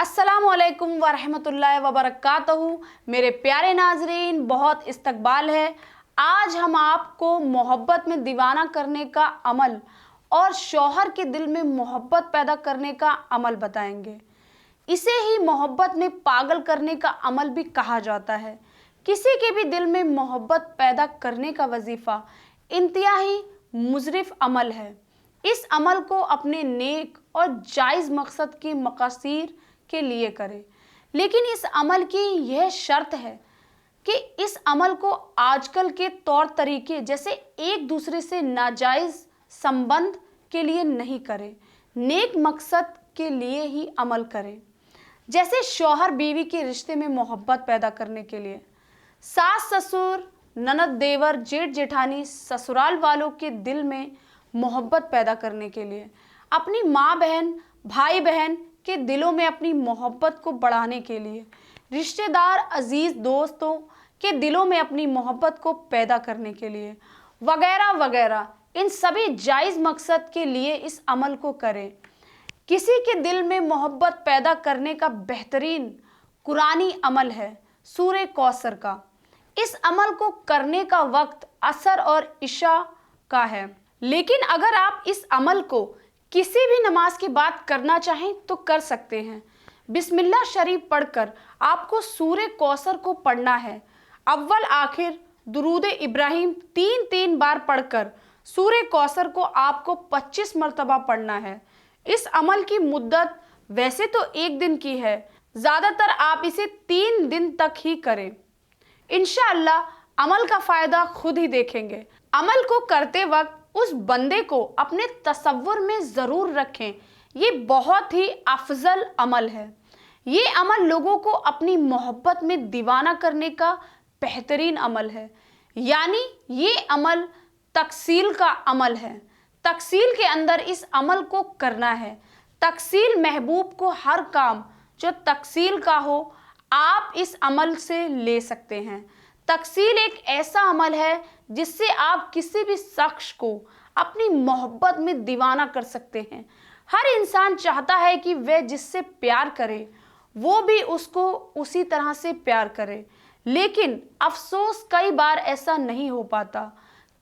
अस्सलाम वालेकुम वरहमतुल्लाहि वबरकातुहू। मेरे प्यारे नाजरीन, बहुत इस्तकबाल है। आज हम आपको मोहब्बत में दीवाना करने का अमल और शौहर के दिल में मोहब्बत पैदा करने का अमल बताएंगे। इसे ही मोहब्बत में पागल करने का अमल भी कहा जाता है। किसी के भी दिल में मोहब्बत पैदा करने का वजीफ़ा इंतहाई मुज़रिफ़ अमल है। इस अमल को अपने नेक और जायज़ मकसद की मकासीर के लिए करें, लेकिन इस अमल की यह शर्त है कि इस अमल को आजकल के तौर तरीके जैसे एक दूसरे से नाजायज़ संबंध के लिए नहीं करें, नेक मकसद के लिए ही अमल करें। जैसे शौहर बीवी के रिश्ते में मोहब्बत पैदा करने के लिए, सास ससुर, ननद देवर, जेठ जेठानी, ससुराल वालों के दिल में मोहब्बत पैदा करने के लिए, अपनी माँ बहन, भाई बहन के दिलों में अपनी मोहब्बत को बढ़ाने के लिए, रिश्तेदार, अजीज़ दोस्तों के दिलों में अपनी मोहब्बत को पैदा करने के लिए, वगैरह वगैरह, इन सभी जायज़ मकसद के लिए इस अमल को करें। किसी के दिल में मोहब्बत पैदा करने का बेहतरीन कुरानी अमल है सूरे कौसर का। इस अमल को करने का वक्त असर और इशा का है, लेकिन अगर आप इस अमल को किसी भी नमाज के बाद करना चाहें तो कर सकते हैं। बिस्मिल्लाह शरीफ पढ़कर आपको सूरे कौसर को पढ़ना है। अव्वल आखिर दुरूद इब्राहिम 3 बार पढ़कर सूरे कौसर को आपको 25 मरतबा पढ़ना है। इस अमल की मुद्दत वैसे तो 1 दिन की है, ज़्यादातर आप इसे 3 दिन तक ही करें। इंशाअल्लाह अमल का फ़ायदा खुद ही देखेंगे। अमल को करते वक्त उस बंदे को अपने तसव्वुर में ज़रूर रखें। ये बहुत ही अफजल अमल है। ये अमल लोगों को अपनी मोहब्बत में दीवाना करने का बेहतरीन अमल है। यानी ये अमल तकसील का अमल है। तकसील के अंदर इस अमल को करना है। तकसील महबूब को हर काम जो तकसील का हो आप इस अमल से ले सकते हैं। तकसील एक ऐसा अमल है जिससे आप किसी भी शख्स को अपनी मोहब्बत में दीवाना कर सकते हैं। हर इंसान चाहता है कि वह जिससे प्यार करे वो भी उसको उसी तरह से प्यार करे, लेकिन अफसोस कई बार ऐसा नहीं हो पाता।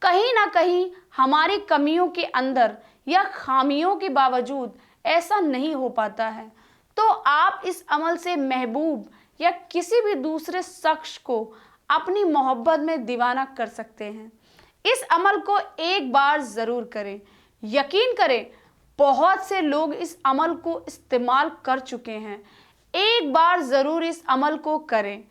कहीं ना कहीं हमारी कमियों के अंदर या खामियों के बावजूद ऐसा नहीं हो पाता है। तो आप इस अमल से महबूब या किसी भी दूसरे शख्स को अपनी मोहब्बत में दीवाना कर सकते हैं। इस अमल को एक बार ज़रूर करें। यकीन करें, बहुत से लोग इस अमल को इस्तेमाल कर चुके हैं। एक बार ज़रूर इस अमल को करें।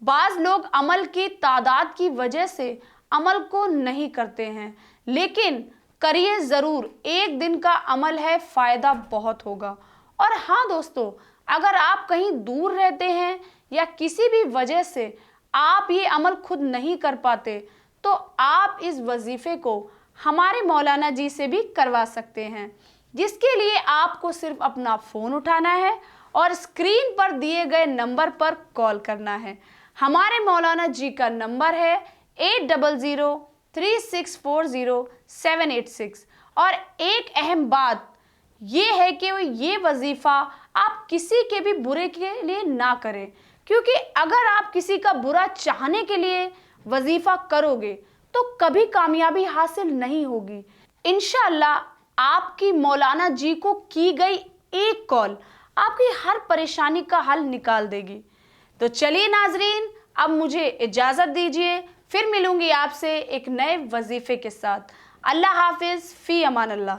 बाज़ लोग अमल की तादाद की वजह से अमल को नहीं करते हैं, लेकिन करिए ज़रूर। 1 दिन का अमल है, फ़ायदा बहुत होगा। और हाँ दोस्तों, अगर आप कहीं दूर रहते हैं या किसी भी वजह से आप ये अमल खुद नहीं कर पाते, तो आप इस वजीफ़े को हमारे मौलाना जी से भी करवा सकते हैं, जिसके लिए आपको सिर्फ अपना फ़ोन उठाना है और स्क्रीन पर दिए गए नंबर पर कॉल करना है। हमारे मौलाना जी का नंबर है 8003640786। और एक अहम बात ये है कि ये वजीफ़ा आप किसी के भी बुरे के लिए ना करें, क्योंकि अगर आप किसी का बुरा चाहने के लिए वजीफ़ा करोगे तो कभी कामयाबी हासिल नहीं होगी। इंशाअल्लाह आपकी मौलाना जी को की गई एक कॉल आपकी हर परेशानी का हल निकाल देगी। तो चलिए नाजरीन, अब मुझे इजाज़त दीजिए, फिर मिलूंगी आपसे एक नए वजीफ़े के साथ। अल्लाह हाफिज़, फ़ी अमान अल्लाह।